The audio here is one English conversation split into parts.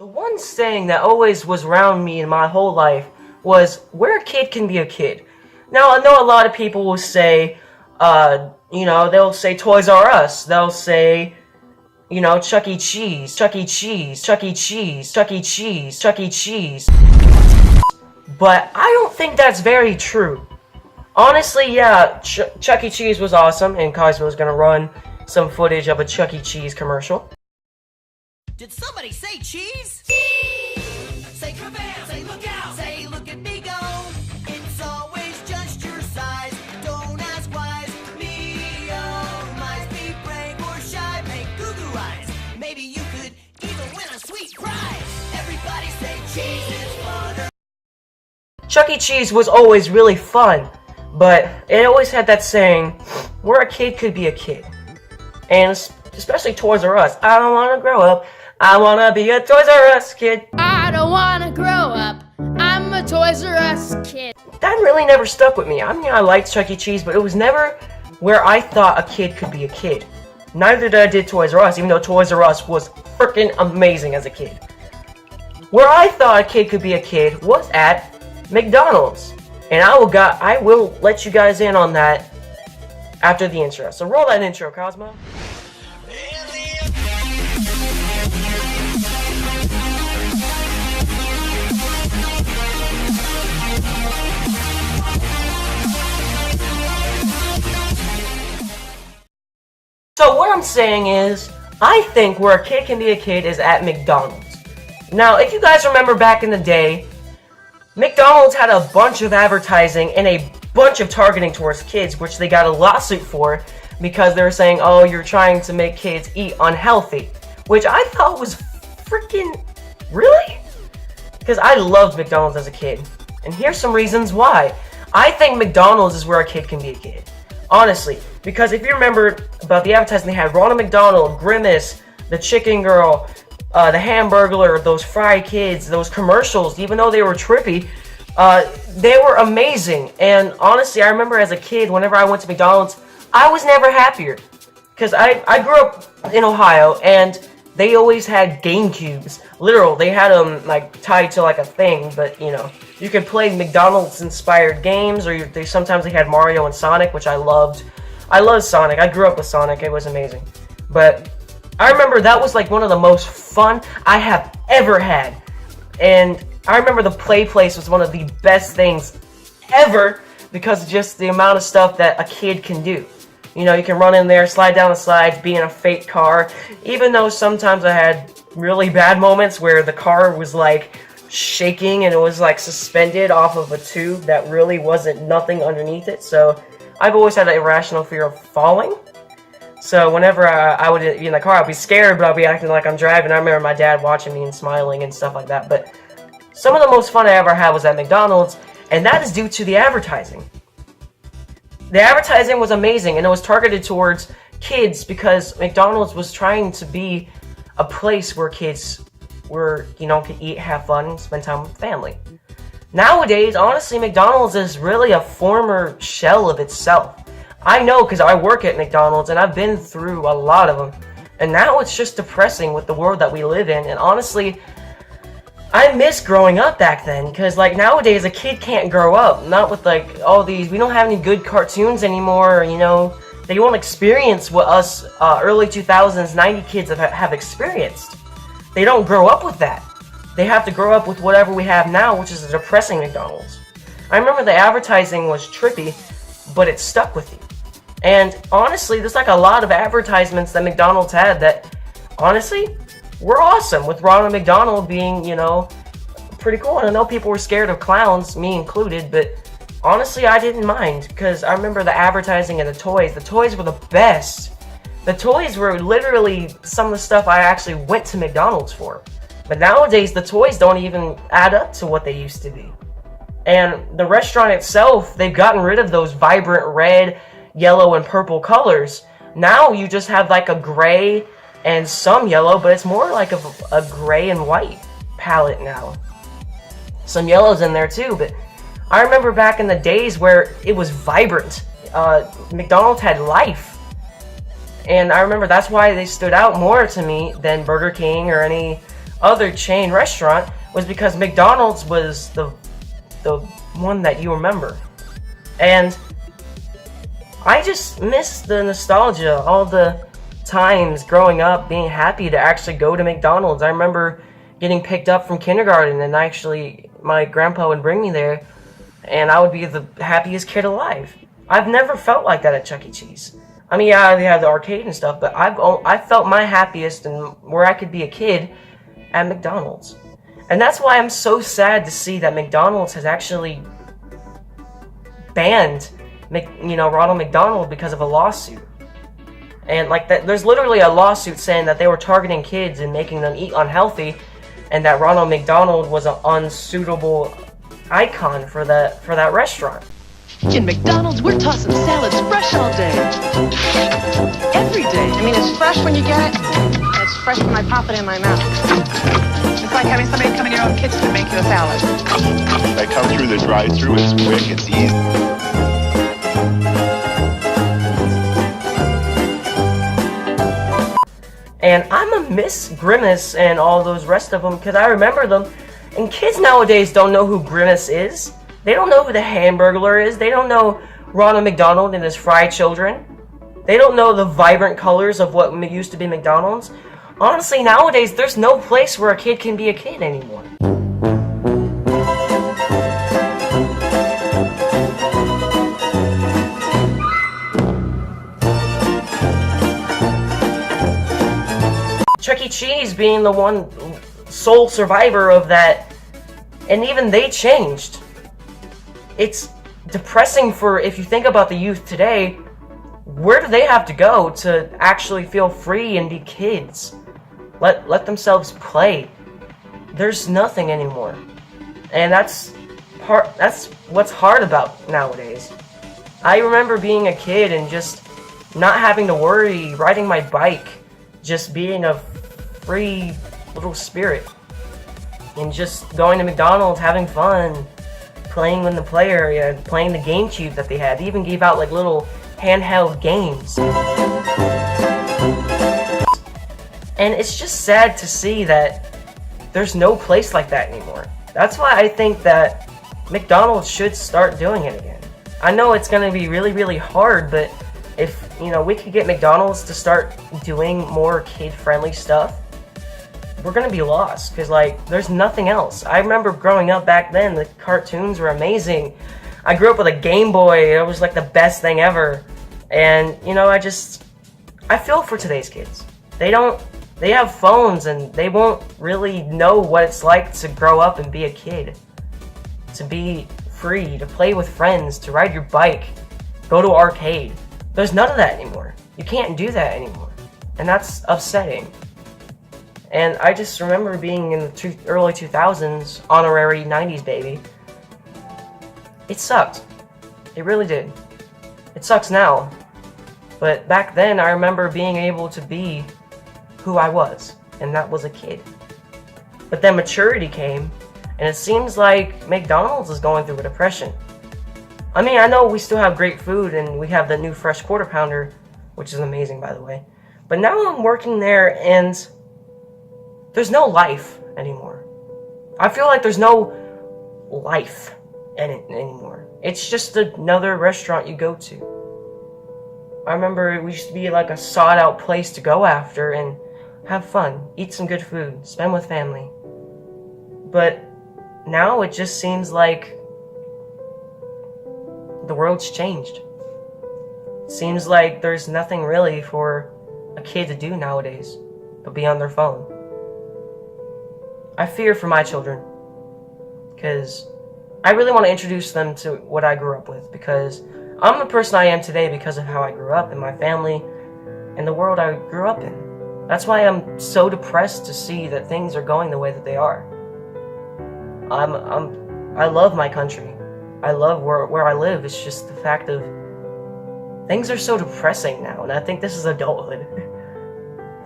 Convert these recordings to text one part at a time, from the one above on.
The one saying that always was around me in my whole life was, where a kid can be a kid. Now, I know a lot of people will say, they'll say Toys R Us. They'll say, Chuck E. Cheese, Chuck E. Cheese, Chuck E. Cheese, Chuck E. Cheese, Chuck E. Cheese. But I don't think that's very true. Honestly, yeah, Chuck E. Cheese was awesome, and Cosmo was gonna run some footage of a Chuck E. Cheese commercial. Did somebody say cheese? Cheese! Say kabam! Say look out! Say look at me go! It's always just your size. Don't ask why. Me, oh, might be brave or shy. Make goo-goo eyes. Maybe you could even win a sweet prize. Everybody say cheese is fun. Chuck E. Cheese was always really fun, but it always had that saying, where a kid could be a kid. And especially Toys R Us. I don't want to grow up. I want to be a Toys R Us kid. I don't want to grow up. I'm a Toys R Us kid. That really never stuck with me. I mean, I liked Chuck E. Cheese, but it was never where I thought a kid could be a kid. Neither did Toys R Us, even though Toys R Us was freaking amazing as a kid. Where I thought a kid could be a kid was at McDonald's. And I will let you guys in on that after the intro. So roll that intro, Cosmo. So what I'm saying is, I think where a kid can be a kid is at McDonald's. Now, if you guys remember back in the day, McDonald's had a bunch of advertising and a bunch of targeting towards kids, which they got a lawsuit for because they were saying, oh, you're trying to make kids eat unhealthy, which I thought was freaking, really? Because I loved McDonald's as a kid. And here's some reasons why. I think McDonald's is where a kid can be a kid. Honestly, because if you remember about the advertising, they had Ronald McDonald, Grimace, the Chicken Girl, the Hamburglar, those Fry Kids, those commercials, even though they were trippy, they were amazing. And honestly, I remember as a kid, whenever I went to McDonald's, I was never happier. Because I grew up in Ohio, and they always had GameCubes. Literal, they had them like tied to like a thing, but you could play McDonald's-inspired games, or sometimes they had Mario and Sonic, which I loved. I loved Sonic. I grew up with Sonic. It was amazing. But I remember that was like one of the most fun I have ever had. And I remember the play place was one of the best things ever because of just the amount of stuff that a kid can do. You can run in there, slide down the slides, be in a fake car. Even though sometimes I had really bad moments where the car was like shaking and it was like suspended off of a tube that really wasn't nothing underneath it. So I've always had an irrational fear of falling. So whenever I would be in the car, I'd be scared, but I'd be acting like I'm driving. I remember my dad watching me and smiling and stuff like that. But some of the most fun I ever had was at McDonald's, and that is due to the advertising. The advertising was amazing, and it was targeted towards kids because McDonald's was trying to be a place where kids could eat, have fun, spend time with family. Nowadays, honestly, McDonald's is really a former shell of itself. I know because I work at McDonald's and I've been through a lot of them. And now it's just depressing with the world that we live in. And honestly, I miss growing up back then because like nowadays a kid can't grow up. Not with like all these, we don't have any good cartoons anymore, They won't experience what us early 2000s, 90 kids have experienced. They don't grow up with that. They have to grow up with whatever we have now, which is a depressing McDonald's. I remember the advertising was trippy, but it stuck with you. And honestly, there's like a lot of advertisements that McDonald's had that, honestly, were awesome. With Ronald McDonald being, pretty cool. And I know people were scared of clowns, me included, but honestly, I didn't mind. Because I remember the advertising and the toys. The toys were the best. The toys were literally some of the stuff I actually went to McDonald's for. But nowadays, the toys don't even add up to what they used to be. And the restaurant itself, they've gotten rid of those vibrant red, yellow, and purple colors. Now you just have like a gray and some yellow, but it's more like a gray and white palette now. Some yellows in there too, but I remember back in the days where it was vibrant. McDonald's had life. And I remember that's why they stood out more to me than Burger King or any other chain restaurant was because McDonald's was the one that you remember. And I just miss the nostalgia, all the times growing up being happy to actually go to McDonald's. I remember getting picked up from kindergarten, and actually my grandpa would bring me there, and I would be the happiest kid alive. I've never felt like that at Chuck E. Cheese. I mean, yeah, they have the arcade and stuff, but I felt my happiest and where I could be a kid at McDonald's. And that's why I'm so sad to see that McDonald's has actually banned Ronald McDonald because of a lawsuit. And like that, there's literally a lawsuit saying that they were targeting kids and making them eat unhealthy, and that Ronald McDonald was an unsuitable icon for that restaurant. In McDonald's, we're tossing salads fresh all day. Every day. I mean, it's fresh when you get it, and it's fresh when I pop it in my mouth. It's like having somebody come in your own kitchen to make you a salad. I come through the drive-thru, it's quick, it's easy. And I'm a miss Grimace and all those rest of them because I remember them. And kids nowadays don't know who Grimace is. They don't know who the Hamburglar is. They don't know Ronald McDonald and his fried children. They don't know the vibrant colors of what used to be McDonald's. Honestly, nowadays, there's no place where a kid can be a kid anymore. Chuck E. Cheese being the one sole survivor of that, and even they changed. It's depressing if you think about the youth today. Where do they have to go to actually feel free and be kids? Let themselves play. There's nothing anymore. And that's what's hard about nowadays. I remember being a kid and just not having to worry, riding my bike, just being a free little spirit. And just going to McDonald's, having fun, playing in the play area, playing the GameCube that they had. They even gave out like little handheld games. And it's just sad to see that there's no place like that anymore. That's why I think that McDonald's should start doing it again. I know it's going to be really, really hard, but if, we could get McDonald's to start doing more kid-friendly stuff, we're going to be lost, because, there's nothing else. I remember growing up back then, the cartoons were amazing. I grew up with a Game Boy. It was, the best thing ever. And, I feel for today's kids. They have phones, and they won't really know what it's like to grow up and be a kid. To be free, to play with friends, to ride your bike, go to arcade. There's none of that anymore. You can't do that anymore. And that's upsetting. And I just remember being in the early 2000s, honorary 90s baby. It sucked. It really did. It sucks now. But back then, I remember being able to be who I was, and that was a kid. But then maturity came, and it seems like McDonald's is going through a depression. I mean, I know we still have great food, and we have the new fresh Quarter Pounder, which is amazing, by the way. But now I'm working there, and there's no life anymore. I feel like there's no life in it anymore. It's just another restaurant you go to. I remember we used to be a sought-out place to go after and have fun, eat some good food, spend with family. But now it just seems like the world's changed. It seems like there's nothing really for a kid to do nowadays but be on their phone. I fear for my children, because I really want to introduce them to what I grew up with, because I'm the person I am today because of how I grew up and my family and the world I grew up in. That's why I'm so depressed to see that things are going the way that they are. I love my country. I love where I live. It's just the fact of things are so depressing now, and I think this is adulthood.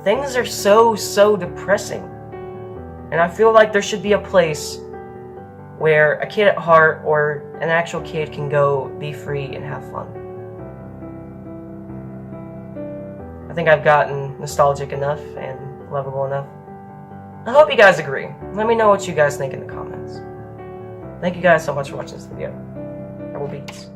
Things are so depressing. And I feel like there should be a place where a kid at heart or an actual kid can go be free and have fun. I think I've gotten nostalgic enough and lovable enough. I hope you guys agree. Let me know what you guys think in the comments. Thank you guys so much for watching this video. Rebel Beats.